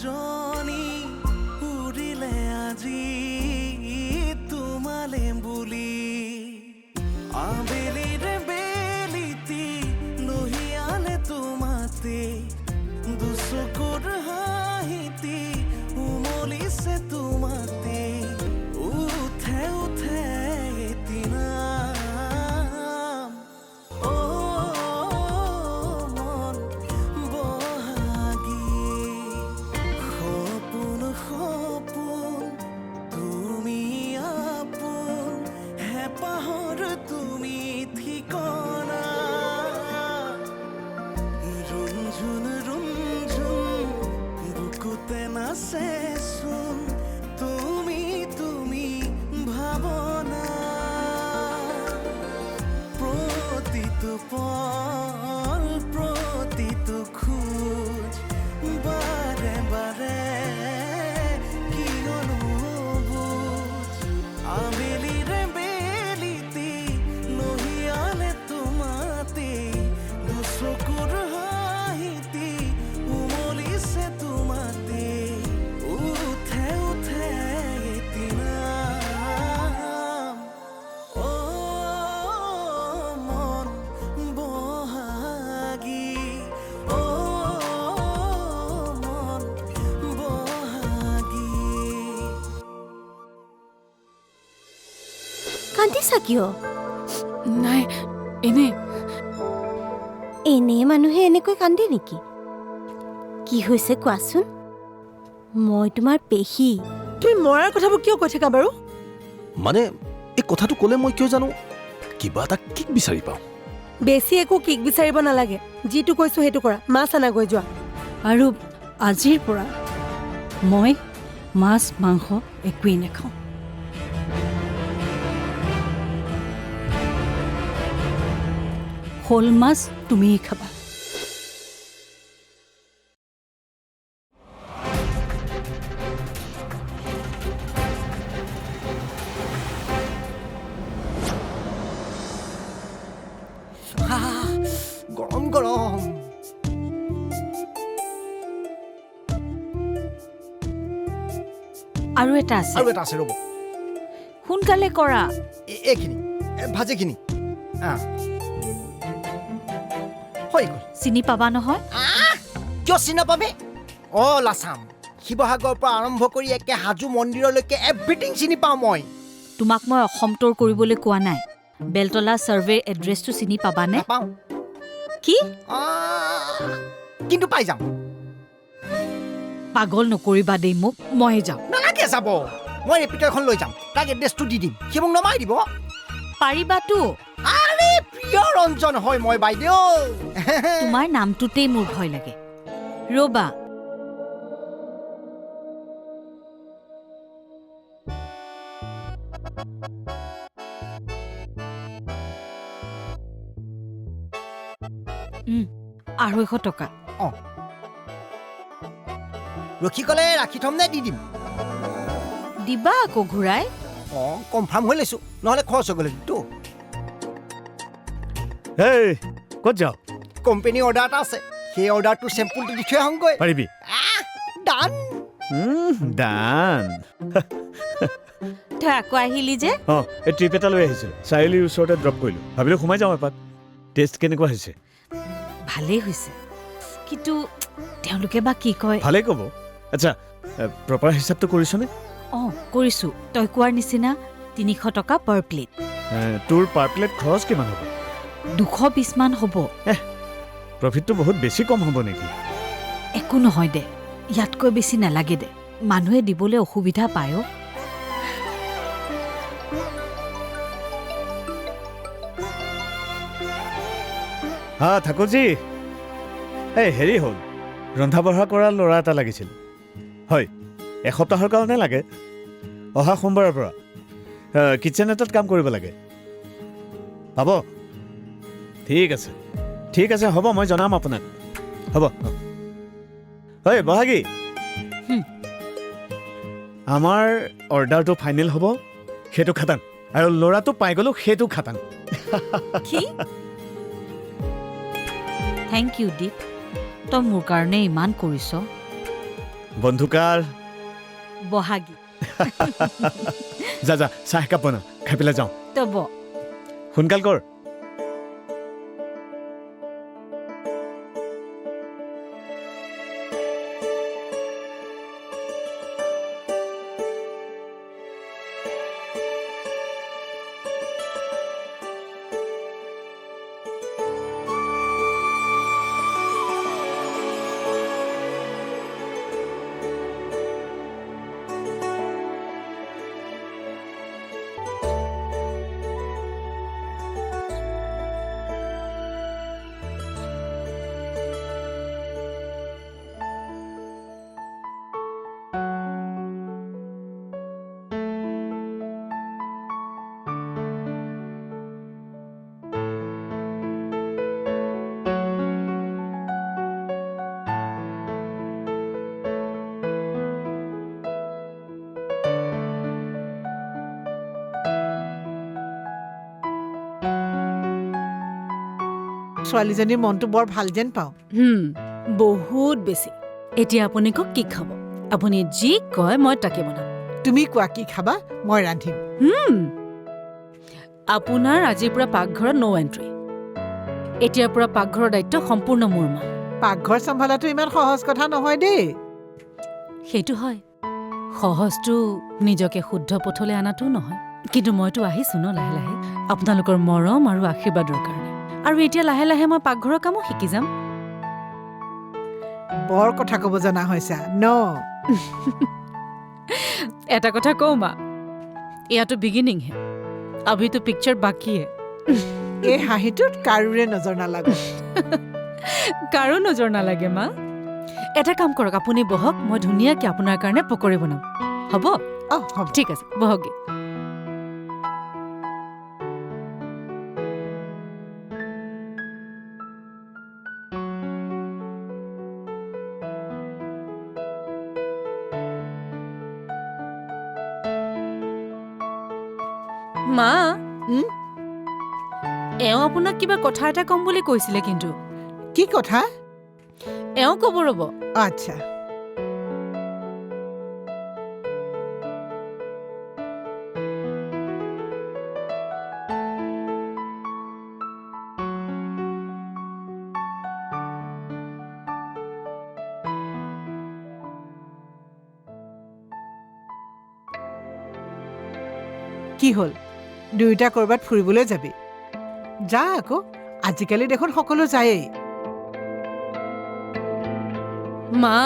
জনী উৰিলে আজি তোমালে বুলি আবেলিৰে বেলিতি লহিয়ালে তোমাতে দুচকুৰ হাঁহিতি উমলিছে তোমাতে উঠে উঠে এদিনাম অ মন বহাগী সপোন সপোন তুমি আপোন হেঁপাহৰ তুমি ঠিকনা ৰুণঝুন ৰুণঝুন বুকুতে নাচেচোন তুমি তুমি ভাৱনা প্ৰতিটো পল প্ৰতিটো খোজ বাৰে বাৰে কিয়নো বুজ আবেলিৰে বেলিতি লহিয়ালে তোমাতে দুচকুৰ হাঁহিতি উমলিছে তোমাতে উঠে উঠে এদিনাম অ মন বহাগী অ মন বহাগী কান্দিছা কিয় নাই এনে এনে মানুহে এনেকৈ কান্দে নেকি কি হৈছে কোৱাচোন মই তোমাৰ পেহী তুমি মৰাৰ কথাবোৰ কিয় কৈ থাকা বাৰু মানে এই কথাটো ক'লে মই কিয় জানো কিবা এটা কিক বিচাৰি পাওঁ বেছি একো কিক বিচাৰিব নালাগে যিটো কৈছো সেইটো কৰা মাছ আনা গৈ যোৱা আৰু আজিৰ পৰা মই মাছ মাংস একোৱেই নাখাওঁ শ'ল মাছ তুমিয়ে খাবা গৰম গৰম আৰু এটা আছে আৰু এটা আছে ৰ'ব সোনকালে কৰা এইখিনি ভাজিখিনি হৈ গ'ল চিনি পাবা নহয় কিয় চিনি নাপাবি লাচাম শিৱসাগৰৰ পৰা আৰম্ভ কৰি একে হাজো মন্দিৰলৈকে এভৰিথিং চিনি পাওঁ মই তোমাক মই অসম ট'ৰ কৰিবলৈ কোৱা নাই বেলতলা ছাৰ্ভেৰ এড্ৰেছটো চিনি পাবানে নাপাওঁ কি কিন্তু পাই যাম পাগল নকৰিবা দেই মোক ময়ে যাওঁ নালাগে যাব মই ৰেপিড এখন লৈ যাম তাক এড্ৰেছটো দি দিম সি মোক নমাই দিব পাৰিবাতো আৰে প্ৰিয় ৰঞ্জন হয় মই বাইদেউ তোমাৰ নামটোতেই মোৰ ভয় লাগে ৰ'বা আৰু 100 টকা ৰখি ক'লে ৰাখি থ'ম নে দি দিম দিবা আকৌ ঘূৰাই কনফাৰ্ম হৈ লৈছোঁ নহ'লে খৰচ হৈ গ'লেতো হেই ক'ত যাওঁ কোম্পানী অৰ্ডাৰ এটা আছে সেই অৰ্ডাৰটোৰ চেম্পুলটো দি থৈ আহোঁগৈ পাৰিবি ডান দান তই আকৌ আহিলি যে অঁ এই ট্ৰিপ এটা লৈ আহিছিলোঁ চাৰিআলিৰ ওচৰতে ড্ৰপ কৰিলোঁ ভাবিলোঁ সোমাই যাওঁ এপাক টেষ্ট কেনেকুৱা হৈছে ভালেই হৈছে কিন্তু তেওঁলোকে বা কি কয় ভালেই ক'ব আচ্ছা প্ৰপাৰ হিচাপটো কৰিছনে কৰিছোঁ তই কোৱাৰ নিচিনা 300 টকা পাৰ প্লেট তোৰ পাৰ প্লেট খৰচ কিমান হ'ব 220 মান হ'ব প্ৰফিটটো বহুত বেছি কম হ'ব নেকি একো নহয় দে ইয়াতকৈ বেছি নালাগে দে মানুহে দিবলৈ অসুবিধা পায় হা ঠাকুৰজী এই হেৰি হ'ল ৰন্ধা বঢ়া কৰা ল'ৰা এটা লাগিছিল হয় এসপ্তাহৰ কাৰণে লাগে অহা সোমবাৰৰ পৰা কিটচেন এটাত কাম কৰিব লাগে পাব ঠিক আছে হ'ব মই জনাম আপোনাক হ'ব ঐ বহাগী আমাৰ অৰ্ডাৰটো ফাইনেল হ'ব সেইটো খাটাং আৰু ল'ৰাটো পাই গ'লো সেইটো খাটাং কি থেংক ইউ দীপ তই মোৰ কাৰণে ইমান কৰিছ বন্ধুকাৰ বহাগী যা যা চাহ একাপ বনা খাই পেলাই যাওঁ তব সোনকাল কৰ ছোৱালীজনীৰ মনটো বৰ ভাল যেন পাওঁ বহুত বেছি এতিয়া আপুনি কওক কি খাব আপুনি যি কয় মই তাকে বনাম তুমি কোৱা কি খাবা মই ৰান্ধিম আপোনাৰ আজিৰ পৰা পাকঘৰত ন' এণ্ট্ৰি এতিয়াৰ পৰা পাকঘৰৰ দায়িত্ব সম্পূৰ্ণ মোৰ মা পাকঘৰ চম্ভালাটো ইমান সহজ কথা নহয় দেই সেইটো হয় সহজটো নিজকে শুদ্ধ পথলৈ অনাটো নহয় কিন্তু মইতো আহিছো ন লাহে লাহে আপোনালোকৰ মৰম আৰু আশীৰ্বাদৰ কাৰণে আৰু এতিয়া লাহে লাহে মই পাকঘৰৰ কামো শিকি যাম বৰ কথা ক'ব জনা হৈছা ন এটা কথা কওঁ মা এয়াতো বিগিনিংহে अभी तो पिक्चर बाकी है এই হাঁহিটোত কাৰোৰে নজৰ নালাগে কাৰো নজৰ নালাগে মা এটা কাম কৰক আপুনি বহক মই ধুনীয়াকৈ আপোনাৰ কাৰণে পকৰি বনাম হ'ব হ'ব ঠিক আছে বহকগে মা এওঁ আপোনাক কিবা কথা এটা কম বুলি কৈছিলে কিন্তু কি কথা এওঁ ক'ব ৰ'ব আচ্ছা কি হ'ল দুয়োটা ক'ৰবাত ফুৰিবলৈ যাবি যা আকৌ আজিকালি দেখোন সকলো যায়েই মা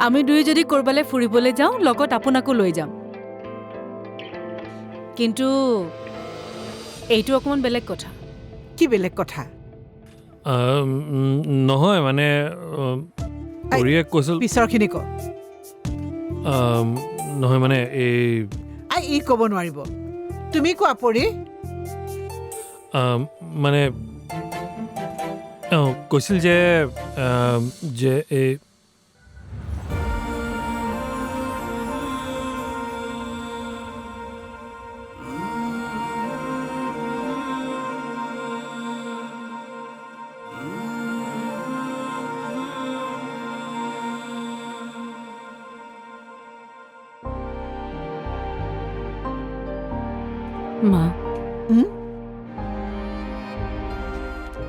আমি দুই যদি ক'ৰবালৈ ফুৰিবলৈ যাওঁ লগত আপোনাকো লৈ যাম কিন্তু এইটো অকণমান বেলেগ কথা কি বেলেগ কথা নহয় মানে পৰিয়ে কৈছিল পিছৰখিনি ক নহয় মানে এই ই ক'ব নোৱাৰিব তুমি কোৱা পৰি মানে কৈছিল যে যে এই মা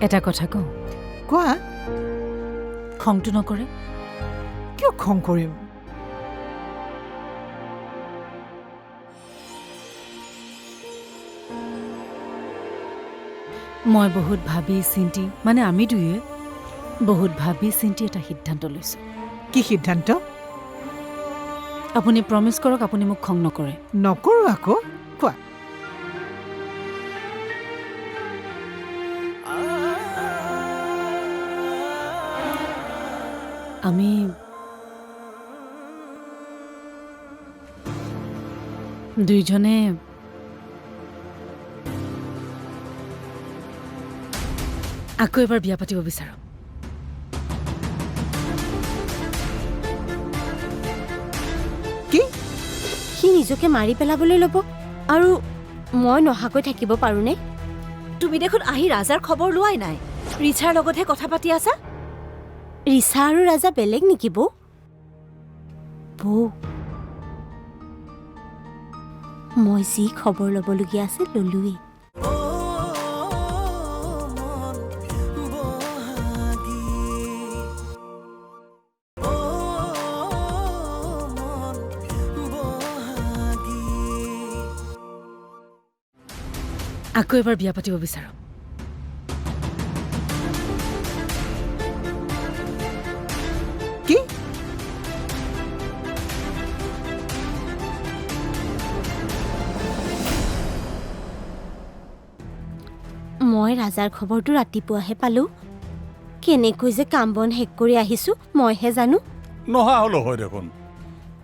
এটা কথা কওঁ কোৱা খংটো নকৰে কিয় খং কৰিম মই বহুত ভাবি চিন্তি মানে আমি দুয়ে বহুত ভাবি চিন্তি এটা সিদ্ধান্ত লৈছোঁ কি সিদ্ধান্ত আপুনি প্ৰমিছ কৰক আপুনি মোক খং নকৰে নকৰোঁ আকৌ কোৱা আমি দুইজনে আকৌ এবাৰ বিয়া পাতিব বিচাৰোঁ কি সি নিজকে মাৰি পেলাবলৈ ল'ব আৰু মই নহাকৈ থাকিব পাৰোঁনে তুমি দেখোন আহি ৰাজাৰ খবৰ লোৱাই নাই ৰিচাৰ লগতহে কথা পাতি আছা ৰিচা আৰু ৰাজা বেলেগ নেকি বৌ বৌ মই যি খবৰ ল'বলগীয়া আছে ল'লোৱেই। ও মন বহাগী ও মন বহাগী আকৌ এবাৰ বিয়া পাতিব বিচাৰোঁ। কি মই ৰাজাৰ খবৰটো ৰাতিপুৱাহে পালোঁ। কেনেকৈ যে কাম বন শেষ কৰি আহিছোঁ মইহে জানো। নহা হলো হয় দেখোন।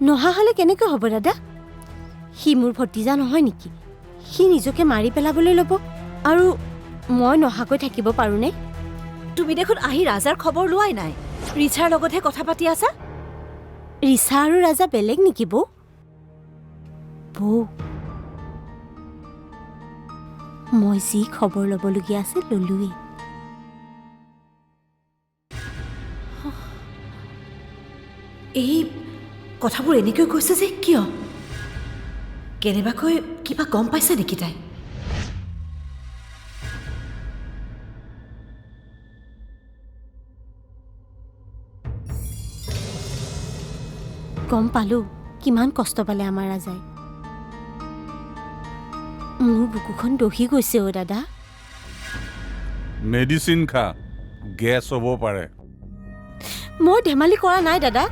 নহা হ'লে কেনেকৈ হ'ব দাদা? সি মোৰ ভতিজা নহয় নেকি? সি নিজকে মাৰি পেলাবলৈ ল'ব আৰু মই নহাকৈ থাকিব পাৰোঁনে? তুমি দেখোন আহি ৰাজাৰ খবৰ লোৱাই নাই। ৰিচাৰ লগতহে কথা পাতি আছা। ৰিচা আৰু ৰাজা বেলেগ নেকি বৌ? বৌ মই যি খবৰ ল'বলগীয়া আছে ল'লোৱেই। এই কথাবোৰ এনেকৈ কৈছে যে কিয়? কেনেবাকৈ কিবা গম পাইছে নেকি তাই? গম পালোঁ কিমান কষ্ট পালে আমাৰ ৰাজাই। মোৰ বুকুখন দহি গৈছে অ' দাদা। মেডিচিন খা, গেছ হ'ব পাৰে। মই ধেমালি কৰা নাই দাদা।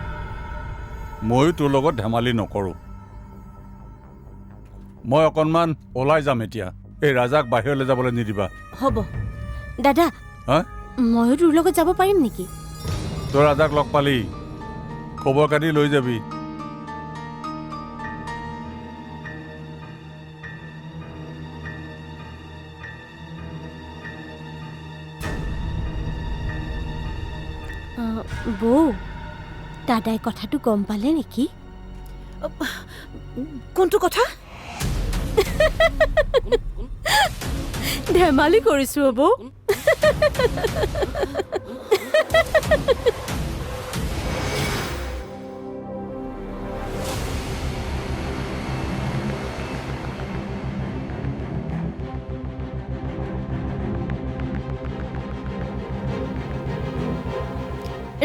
ময়ো তোৰ লগত ধেমালি নকৰোঁ। মই অকণমান ওলাই যাম এতিয়া। এই ৰাজাক বাহিৰলৈ যাবলৈ নিদিবা। হ'ব। দাদা হা? ময়ো তোৰ লগত যাব পাৰিম নেকি? তই ৰাজাক লগ পালি, খবৰ কাটি লৈ যাবি। বৌ দাদাই কথাটো গম পালে নেকি? কোনটো কথা? ধেমালি কৰিছোঁ বৌ।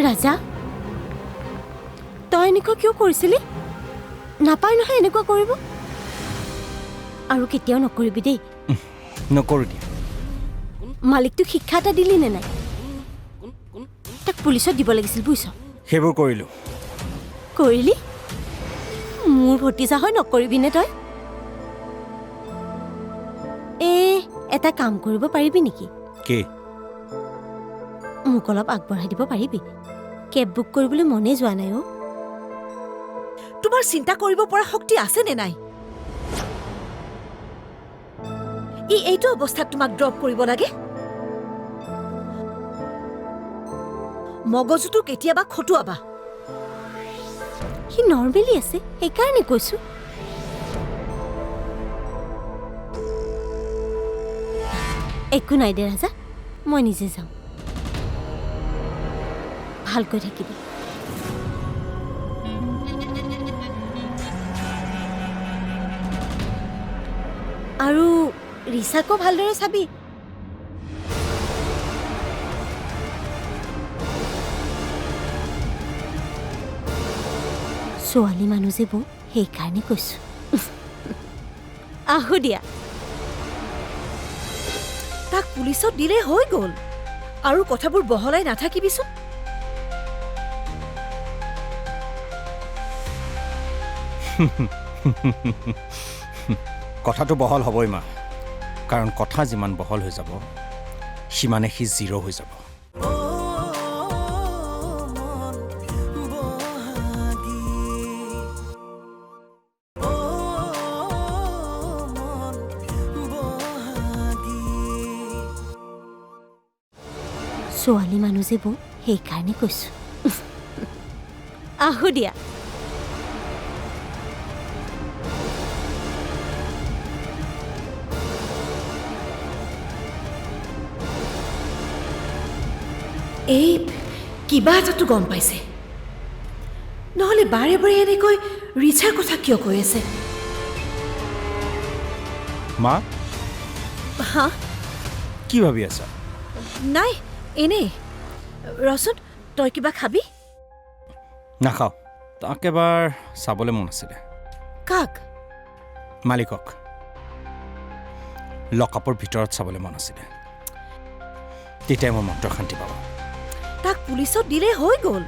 ৰাজা তই এনেকুৱা কিয় কৰিছিলি? নাপায় নহয় এনেকুৱা কৰিব। আৰু কেতিয়াও নকৰিবি দেই। নকৰোঁ দিয়া। মালিকটোক শিক্ষা এটা দিলি নে নাই? তাক পুলিচত দিব লাগিছিল বুজিছ। সেইবোৰ কৰিলোঁ। কৰিলি? মোৰ ভতিজা হয় নকৰিবিনে তই? এটা কাম কৰিব পাৰিবি নেকি? কি? মোক অলপ আগবঢ়াই দিব পাৰিবি? কেব বুক কৰিবলৈ মনে যোৱা নাই অ'। তোমাৰ চিন্তা কৰিব পৰা শক্তি আছে নে নাই? এইটো অৱস্থাত তোমাক ড্ৰপ কৰিব লাগে? মগজুটো কেতিয়াবা খটুৱাবা। সি নৰ্মেলি আছে সেইকাৰণে কৈছো। একো নাই দে ৰাজা, মই নিজে যাওঁ। ভালকৈ থাকিবি। আৰু ৰিচাকো ভালদৰে চাবি। ছোৱালী মানুহ যে বৌ সেইকাৰণে কৈছো। আহো দিয়া। তাক পুলিচত দিলে হৈ গ'ল। আৰু কথাবোৰ বহলাই নাথাকিবিচোন। কথাটো বহল হ'বই মা, কাৰণ কথা যিমান বহল হৈ যাব সিমানে সি জিৰ' হৈ যাব। ছোৱালী মানুহ যে বৌ সেইকাৰণে কৈছো। আহো দিয়া। এই কিবা এটাতো গম পাইছে। নহ'লে বাৰে বাৰে এনেকৈ ৰিচাৰ কথা কিয় কৈ আছে? মা হা? কি ভাবি আছা? নাই, এনেই। ৰচোন, তই কিবা খাবি? নাখাওঁ, তাক এবাৰ চাবলৈ মন আছিলে। কাক? মালিকক লকআপৰ ভিতৰত চাবলৈ মন আছিলে। তেতিয়াই মই মনটো শান্তি পাব। তাক পুলিচত দিলে হৈ গ'ল।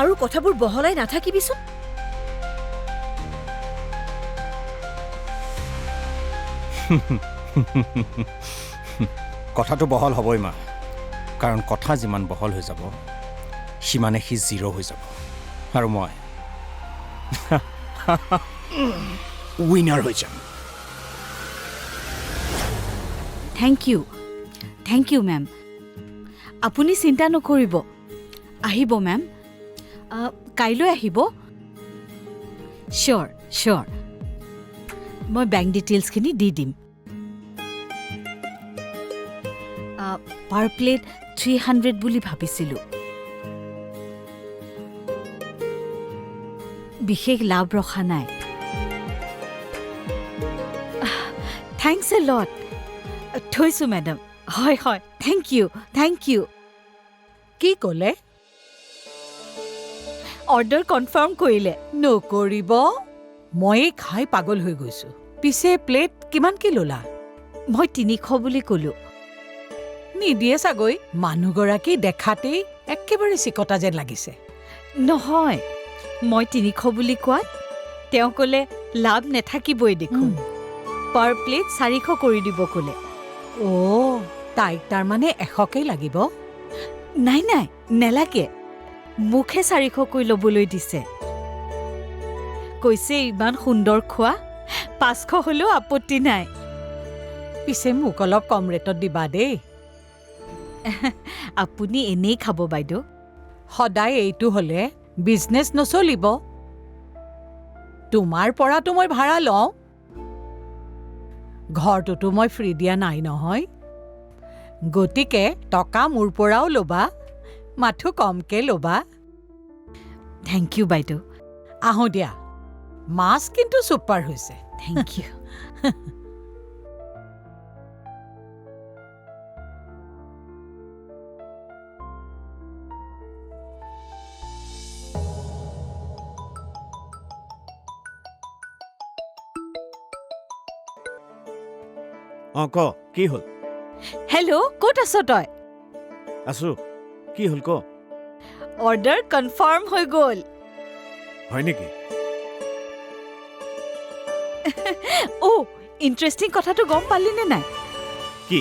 আৰু কথাবোৰ বহলাই নাথাকিবিচোন। কথাটো বহল হ'বই মা, কাৰণ কথা যিমান বহল হৈ যাব সিমানে সি জিৰ' হৈ যাব, আৰু মই উইনাৰ হৈ যাম। Thank you ma'am. আপুনি চিন্তা নকৰিব। আহিব মেম, কাইলৈ আহিব। চিয়'ৰ মই বেংক ডিটেইলছখিনি দি দিম। পাৰ প্লেট 300 বুলি ভাবিছিলোঁ। বিশেষ লাভ ৰখা নাই। থেংকছ এ লট। থৈছোঁ মেডাম। হয়, থেংক ইউ। কি ক'লে? অৰ্ডাৰ কনফাৰ্ম কৰিলে। নকৰিব, ময়ে খাই পাগল হৈ গৈছো। পিছে প্লেট কিমানকে ল'লা? মই 300 বুলি ক'লোঁ। নিদিয়ে চাগৈ। মানুহগৰাকী দেখাতেই একেবাৰে চিকটা যেন লাগিছে। নহয়, মই 300 বুলি কোৱাত তেওঁ ক'লে লাভ নাথাকিবই দেখোন। পাৰ প্লেট 400 কৰি দিব ক'লে। অ', তাইক তাৰমানে 100কেই লাগিব? নাই, নেলাগে। মুখে 400কৈ ল'বলৈ দিছে। কৈছে ইমান সুন্দৰ খোৱা, 500 হ'লেও আপত্তি নাই। পিছে মোক অলপ কম ৰেটত দিবা দেই। আপুনি এনেই খাব বাইদেউ। সদায় এইটো হ'লে বিজনেছ নচলিব। তোমাৰ পৰাতো মই ভাড়া লওঁ, ঘৰটোতো মই ফ্ৰী দিয়া নাই নহয়। গতিকে টকা মোৰ পৰাও ল'বা, মাথো কমকে ল'বা। থেংক ইউ বাইদেউ। আহোঁ দিয়া। মাছ কিন্তু ছুপাৰ হৈছে। Thank you. অঁ ক, কি হ'ল? হেল্ল', ক'ত আছ তই? আছোঁ। কি হ'ল ক? অৰ্ডাৰ কনফাৰ্ম হৈ গ'ল। হয় নেকি? ইণ্টাৰেষ্টিং কথাটো গম পালি নে নাই? কি?